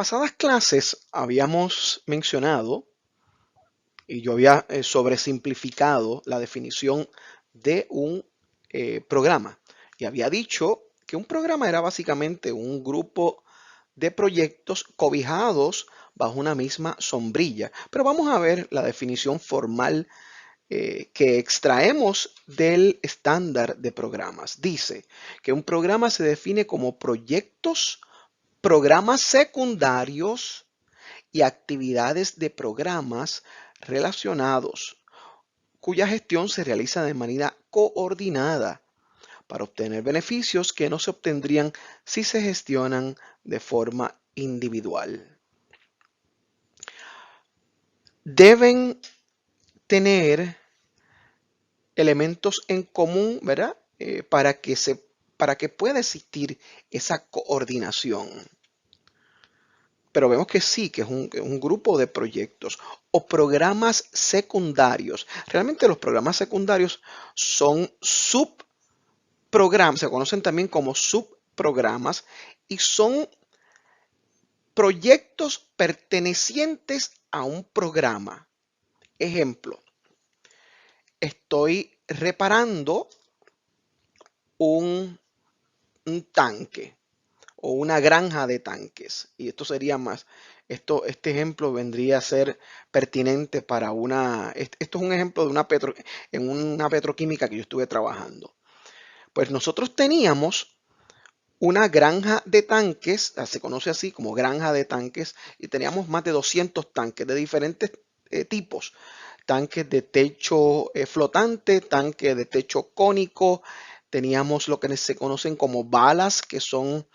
pasadas clases habíamos mencionado y yo había sobresimplificado la definición de un programa y había dicho que un programa era básicamente un grupo de proyectos cobijados bajo una misma sombrilla. Pero vamos a ver la definición formal que extraemos del estándar de programas. Dice que un programa se define como proyectos, programas secundarios y actividades de programas relacionados, cuya gestión se realiza de manera coordinada para obtener beneficios que no se obtendrían si se gestionan de forma individual. Deben tener elementos en común, ¿verdad? Para que pueda existir esa coordinación. Pero vemos que sí, que es un grupo de proyectos o programas secundarios. Realmente los programas secundarios son subprogramas, se conocen también como subprogramas y son proyectos pertenecientes a un programa. Ejemplo, estoy reparando un, un tanque o una granja de tanques. Y esto sería más, este ejemplo vendría a ser pertinente para esto es un ejemplo de en una petroquímica que yo estuve trabajando. Pues nosotros teníamos una granja de tanques, se conoce así como granja de tanques, y teníamos más de 200 tanques de diferentes tipos. Tanques de techo flotante, tanques de techo cónico, teníamos lo que se conocen como balas, que son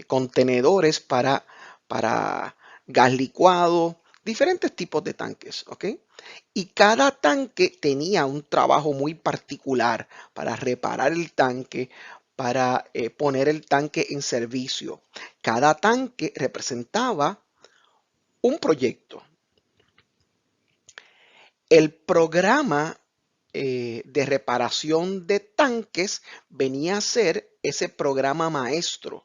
contenedores para gas licuado, diferentes tipos de tanques, ¿ok? Y cada tanque tenía un trabajo muy particular para reparar el tanque, para poner el tanque en servicio. Cada tanque representaba un proyecto. El programa de reparación de tanques venía a ser ese programa maestro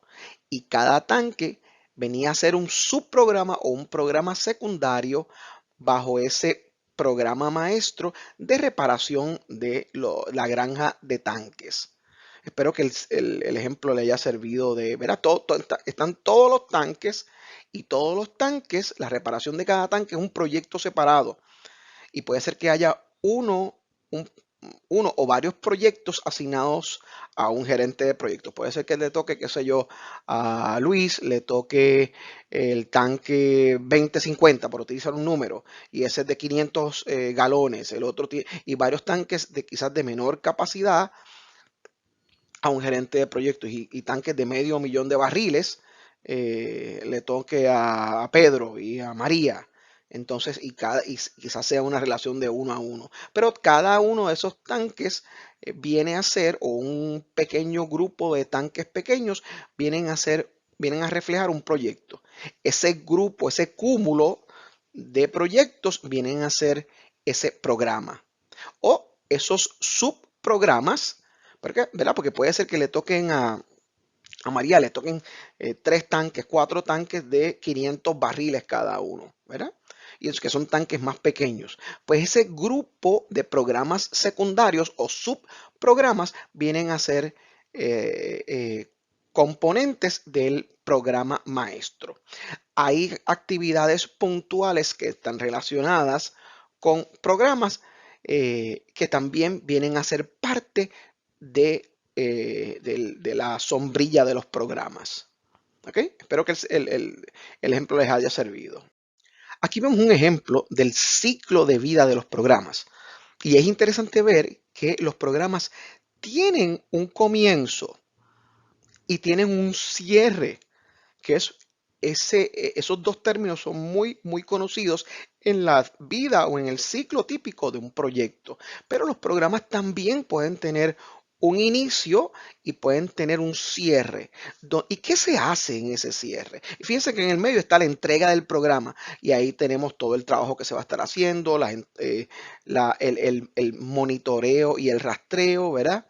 y cada tanque venía a ser un subprograma o un programa secundario bajo ese programa maestro de reparación de la granja de tanques. Espero que el ejemplo le haya servido de ver están todos los tanques y todos los tanques, la reparación de cada tanque es un proyecto separado y puede ser que haya un, uno o varios proyectos asignados a un gerente de proyectos. Puede ser que le toque, qué sé yo, a Luis, le toque el tanque 2050, por utilizar un número, y ese es de 500 galones, el otro tiene, y varios tanques de quizás de menor capacidad a un gerente de proyectos y tanques de medio millón de barriles le toque a Pedro y a María. Entonces, y quizás sea una relación de 1 a 1. Pero cada uno de esos tanques viene a ser, o un pequeño grupo de tanques pequeños, vienen a reflejar un proyecto. Ese grupo, ese cúmulo de proyectos vienen a ser ese programa. O esos subprogramas, ¿verdad? Porque puede ser que le toquen a María, le toquen 3 tanques, 4 tanques de 500 barriles cada uno, ¿verdad? Y es que son tanques más pequeños. Pues ese grupo de programas secundarios o subprogramas vienen a ser componentes del programa maestro. Hay actividades puntuales que están relacionadas con programas que también vienen a ser parte de la sombrilla de los programas. ¿Ok? Espero que el ejemplo les haya servido. Aquí vemos un ejemplo del ciclo de vida de los programas. Y es interesante ver que los programas tienen un comienzo y tienen un cierre, que es esos dos términos son muy conocidos en la vida o en el ciclo típico de un proyecto. Pero los programas también pueden tener un inicio y pueden tener un cierre. ¿Y qué se hace en ese cierre? Y fíjense que en el medio está la entrega del programa y ahí tenemos todo el trabajo que se va a estar haciendo, el monitoreo y el rastreo, ¿verdad?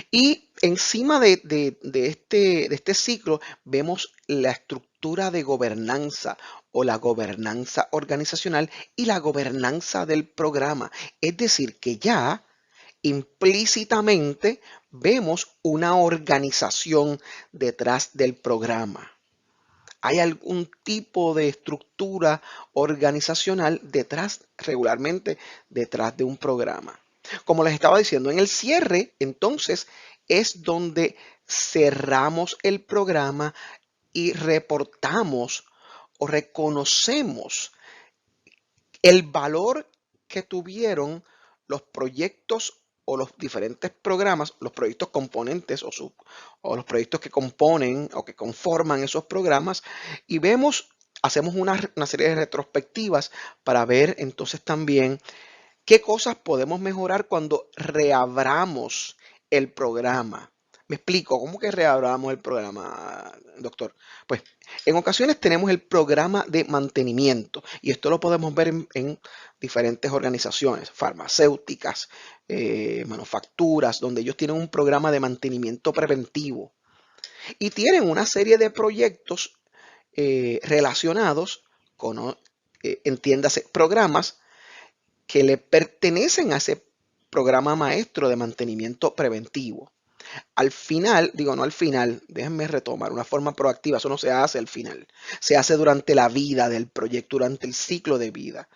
Y Encima de este ciclo vemos la estructura de gobernanza o la gobernanza organizacional y la gobernanza del programa. Es decir, que ya implícitamente vemos una organización detrás del programa. Hay algún tipo de estructura organizacional regularmente detrás de un programa. Como les estaba diciendo, en el cierre, entonces, es donde cerramos el programa y reportamos o reconocemos el valor que tuvieron los proyectos o los diferentes programas, los proyectos componentes o los proyectos que componen o que conforman esos programas, y hacemos una serie de retrospectivas para ver entonces también qué cosas podemos mejorar cuando reabramos el programa. Me explico, ¿cómo que reabramos el programa, doctor? Pues en ocasiones tenemos el programa de mantenimiento y esto lo podemos ver en diferentes organizaciones, farmacéuticas, manufacturas, donde ellos tienen un programa de mantenimiento preventivo y tienen una serie de proyectos relacionados con, entiéndase, programas que le pertenecen a ese programa maestro de mantenimiento preventivo. Al final, digo no al final, déjenme retomar, una forma proactiva, eso no se hace al final, se hace durante la vida del proyecto, durante el ciclo de vida,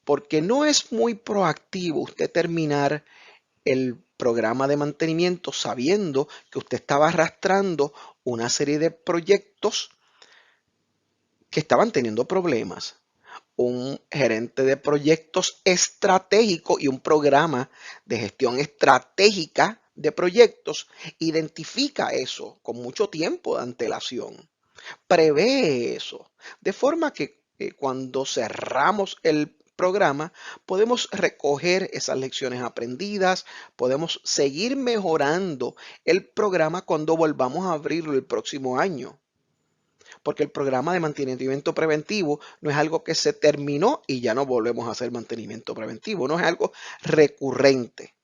porque no es muy proactivo usted terminar el programa de mantenimiento sabiendo que usted estaba arrastrando una serie de proyectos que estaban teniendo problemas. Un gerente de proyectos estratégico y un programa de gestión estratégica de proyectos identifica eso con mucho tiempo de antelación, prevé eso, de forma que cuando cerramos el programa podemos recoger esas lecciones aprendidas, podemos seguir mejorando el programa cuando volvamos a abrirlo el próximo año, porque el programa de mantenimiento preventivo no es algo que se terminó y ya no volvemos a hacer mantenimiento preventivo, no es algo recurrente.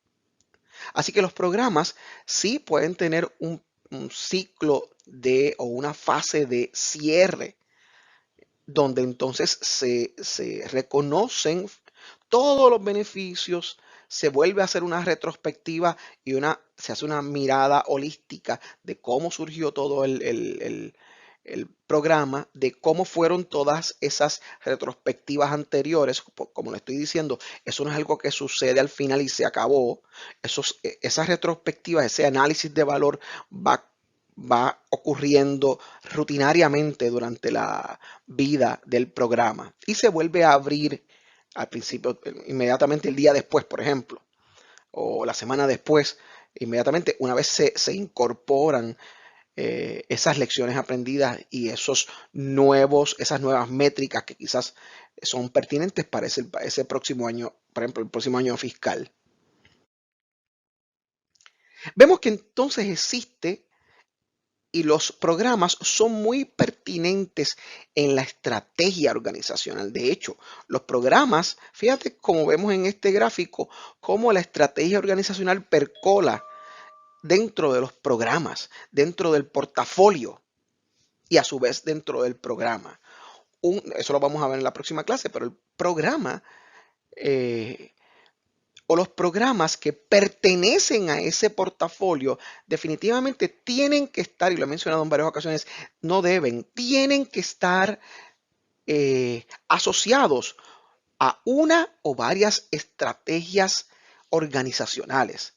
Así que los programas sí pueden tener un ciclo o una fase de cierre, donde entonces se reconocen todos los beneficios, se vuelve a hacer una retrospectiva y se hace una mirada holística de cómo surgió todo el programa, de cómo fueron todas esas retrospectivas anteriores. Como le estoy diciendo, eso no es algo que sucede al final y se acabó. Esas retrospectivas, ese análisis de valor va ocurriendo rutinariamente durante la vida del programa y se vuelve a abrir al principio, inmediatamente el día después, por ejemplo, o la semana después, inmediatamente una vez se incorporan esas lecciones aprendidas y esas nuevas métricas que quizás son pertinentes para ese próximo año, por ejemplo, el próximo año fiscal. Vemos que entonces existe y los programas son muy pertinentes en la estrategia organizacional. De hecho, los programas, fíjate como vemos en este gráfico, cómo la estrategia organizacional percola dentro de los programas, dentro del portafolio y a su vez dentro del programa. Eso lo vamos a ver en la próxima clase, pero el programa o los programas que pertenecen a ese portafolio definitivamente tienen que estar, y lo he mencionado en varias ocasiones, no deben, tienen que estar asociados a una o varias estrategias organizacionales.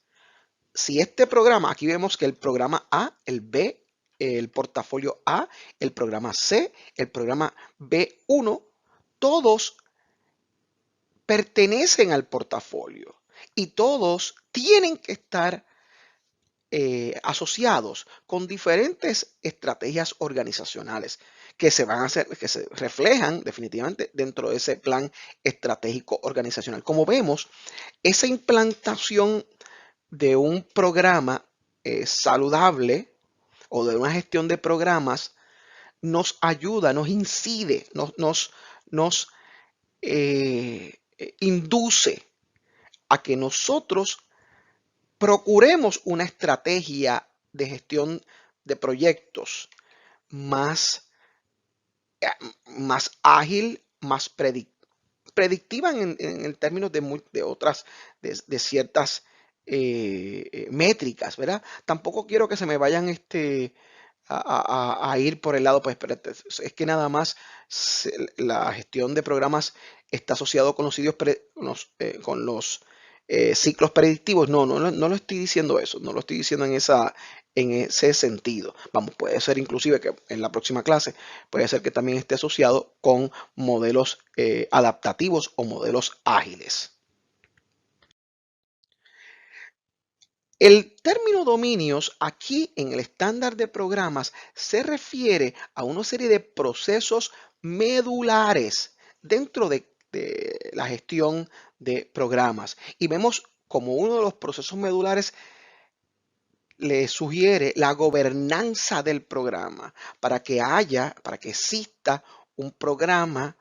Si este programa, aquí vemos que el programa A, el B, el portafolio A, el programa C, el programa B1, todos pertenecen al portafolio y todos tienen que estar asociados con diferentes estrategias organizacionales que que se reflejan definitivamente dentro de ese plan estratégico organizacional. Como vemos, esa implantación de un programa saludable o de una gestión de programas nos ayuda, nos incide, nos induce a que nosotros procuremos una estrategia de gestión de proyectos más, más ágil, más predictiva en el términos de otras, de ciertas métricas, ¿verdad? Tampoco quiero que se me vayan a ir por el lado, pues, pero es que nada más la gestión de programas está asociado con los, con los ciclos predictivos. No, no lo estoy diciendo eso, no lo estoy diciendo en ese sentido. Vamos, puede ser inclusive que en la próxima clase puede ser que también esté asociado con modelos adaptativos o modelos ágiles. El término dominios aquí en el estándar de programas se refiere a una serie de procesos medulares dentro de la gestión de programas. Y vemos como uno de los procesos medulares le sugiere la gobernanza del programa para que exista un programa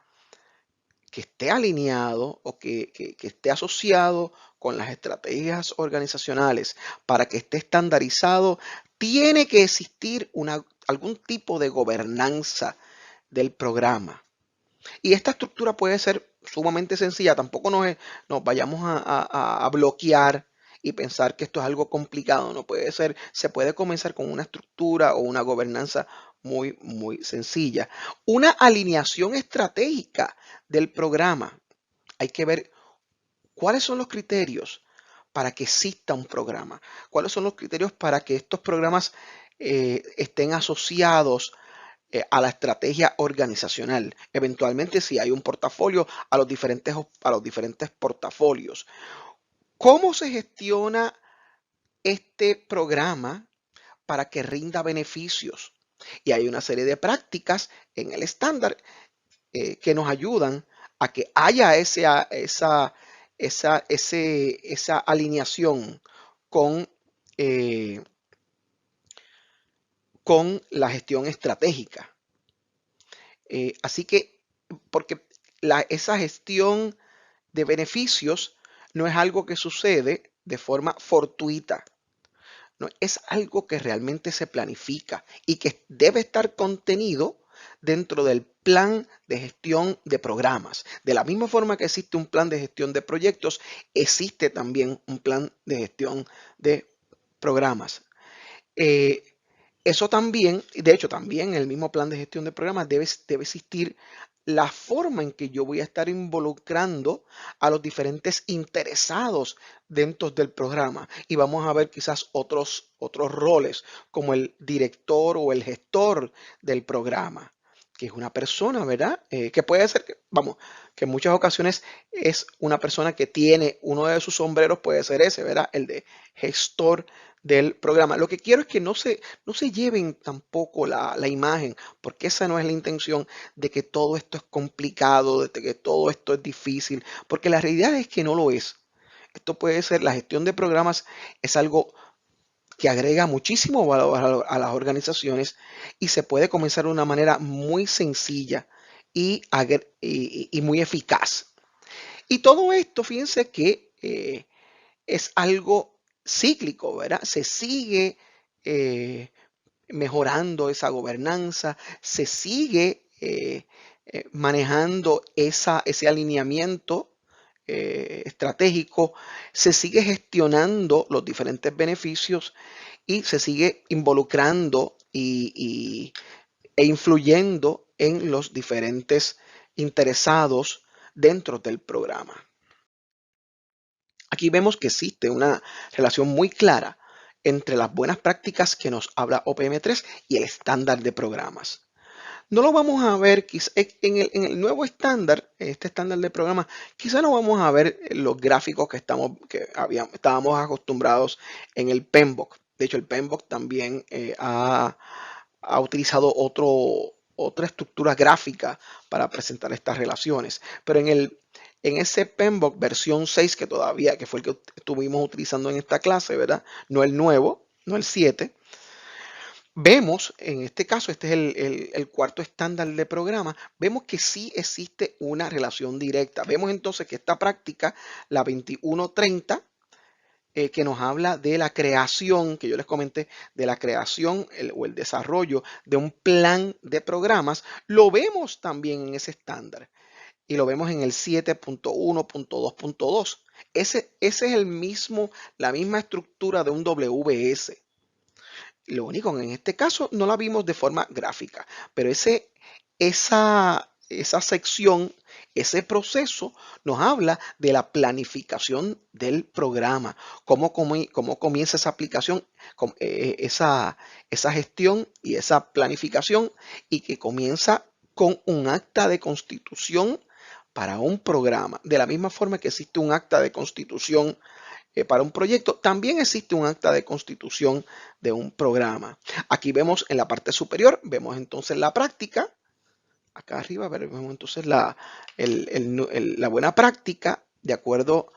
que esté alineado o que esté asociado con las estrategias organizacionales, para que esté estandarizado, tiene que existir algún tipo de gobernanza del programa. Y esta estructura puede ser sumamente sencilla, tampoco nos vayamos a bloquear y pensar que esto es algo complicado, no puede ser, se puede comenzar con una estructura o una gobernanza muy sencilla. Una alineación estratégica del programa. Hay que ver cuáles son los criterios para que exista un programa, cuáles son los criterios para que estos programas estén asociados a la estrategia organizacional. Eventualmente, si hay un portafolio, a los diferentes portafolios. ¿Cómo se gestiona este programa para que rinda beneficios? Y hay una serie de prácticas en el estándar que nos ayudan a que haya esa alineación con, eh, con la gestión estratégica. Así que, porque esa gestión de beneficios no es algo que sucede de forma fortuita, no es algo que realmente se planifica y que debe estar contenido dentro del plan de gestión de programas. De la misma forma que existe un plan de gestión de proyectos, existe también un plan de gestión de programas. Eh, Eso también, de hecho, también en el mismo plan de gestión de programas debe existir la forma en que yo voy a estar involucrando a los diferentes interesados dentro del programa. Y vamos a ver quizás otros roles, como el director o el gestor del programa, que es una persona, ¿verdad? Que puede ser, vamos, que en muchas ocasiones es una persona que tiene uno de sus sombreros, puede ser ese, ¿verdad? El de gestor del programa. Lo que quiero es que no se lleven tampoco la imagen, porque esa no es la intención de que todo esto es complicado, de que todo esto es difícil, porque la realidad es que no lo es. Esto puede ser, la gestión de programas es algo que agrega muchísimo valor a las organizaciones y se puede comenzar de una manera muy sencilla y muy eficaz. Y todo esto, fíjense que es algo cíclico, ¿verdad? Se sigue mejorando esa gobernanza, se sigue manejando ese alineamiento estratégico, se sigue gestionando los diferentes beneficios y se sigue involucrando e influyendo en los diferentes interesados dentro del programa. Aquí vemos que existe una relación muy clara entre las buenas prácticas que nos habla OPM3 y el estándar de programas. No lo vamos a ver en el nuevo estándar, este estándar de programas, quizá no vamos a ver los gráficos estábamos acostumbrados en el PMBOK. De hecho, el PMBOK también ha utilizado otra estructura gráfica para presentar estas relaciones. Pero en ese PMBOK versión 6 que fue el que estuvimos utilizando en esta clase, ¿verdad? No el nuevo, no el 7. Vemos, en este caso, este es el cuarto estándar de programa, vemos que sí existe una relación directa. Vemos entonces que esta práctica, la 2130, que nos habla de la creación, que yo les comenté, de la creación o el desarrollo de un plan de programas, lo vemos también en ese estándar y lo vemos en el 7.1.2.2. Ese es la misma estructura de un WS. Lo único que en este caso no la vimos de forma gráfica, pero esa sección, ese proceso nos habla de la planificación del programa, cómo comienza esa aplicación, esa gestión y esa planificación, y que comienza con un acta de constitución para un programa. De la misma forma que existe un acta de constitución para un proyecto, también existe un acta de constitución de un programa. Aquí vemos en la parte superior, vemos entonces la práctica. Acá arriba vemos entonces la buena práctica de acuerdo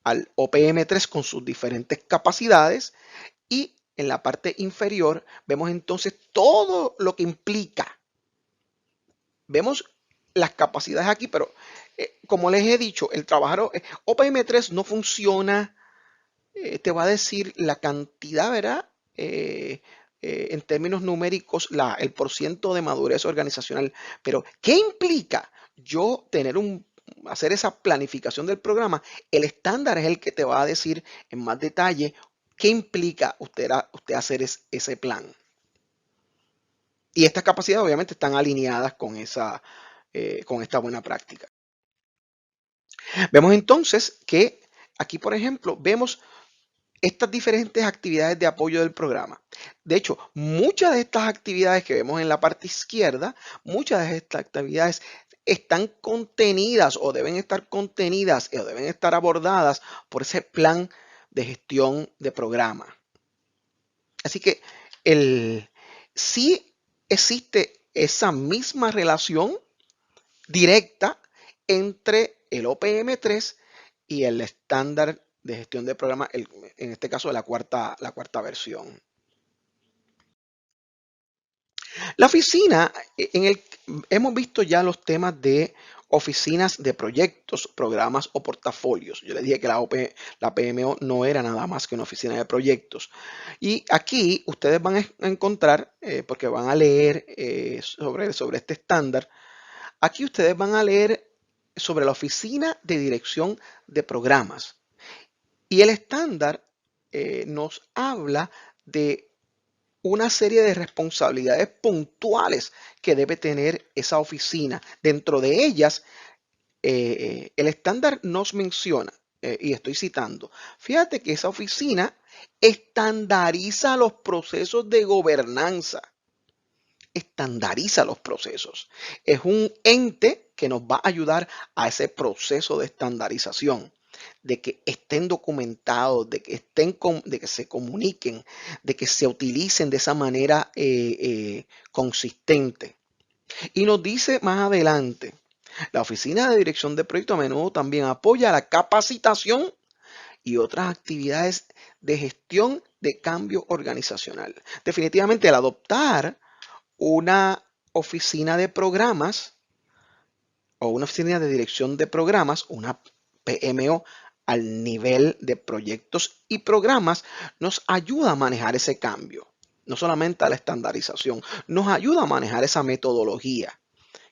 al OPM3 con sus diferentes capacidades, y en la parte inferior vemos entonces todo lo que implica. Vemos las capacidades aquí, pero como les he dicho, el trabajar OPM3 no funciona, te va a decir la cantidad, ¿verdad? En términos numéricos, el porciento de madurez organizacional. Pero, ¿qué implica yo hacer esa planificación del programa? El estándar es el que te va a decir en más detalle qué implica usted hacer ese plan. Y estas capacidades obviamente están alineadas con esta buena práctica. Vemos entonces que aquí, por ejemplo, vemos estas diferentes actividades de apoyo del programa. De hecho, muchas de estas actividades que vemos en la parte izquierda, muchas de estas actividades están contenidas o deben estar contenidas o deben estar abordadas por ese plan de gestión de programa. Así que sí existe esa misma relación directa entre el OPM3 y el estándar de gestión de programa, en este caso la cuarta versión. La oficina, hemos visto ya los temas de oficinas de proyectos, programas o portafolios. Yo les dije que la PMO no era nada más que una oficina de proyectos. Y aquí ustedes van a encontrar, porque van a leer sobre este estándar, aquí ustedes van a leer sobre la oficina de dirección de programas. Y el estándar nos habla de una serie de responsabilidades puntuales que debe tener esa oficina. Dentro de ellas, el estándar nos menciona, y estoy citando, fíjate que esa oficina estandariza los procesos de gobernanza. Estandariza los procesos. Es un ente que nos va a ayudar a ese proceso de estandarización, de que estén documentados, de que se comuniquen, de que se utilicen de esa manera consistente. Y nos dice más adelante, la Oficina de Dirección de Proyectos a menudo también apoya la capacitación y otras actividades de gestión de cambio organizacional. Definitivamente, al adoptar una oficina de programas o una oficina de dirección de programas, una PMO, al nivel de proyectos y programas, nos ayuda a manejar ese cambio. No solamente a la estandarización, nos ayuda a manejar esa metodología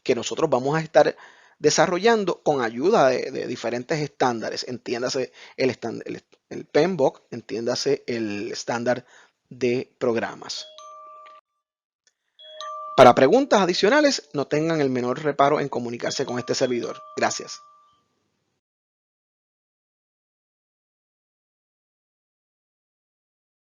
que nosotros vamos a estar desarrollando con ayuda de diferentes estándares. Entiéndase el PMBOK, entiéndase el estándar de programas. Para preguntas adicionales, no tengan el menor reparo en comunicarse con este servidor. Gracias.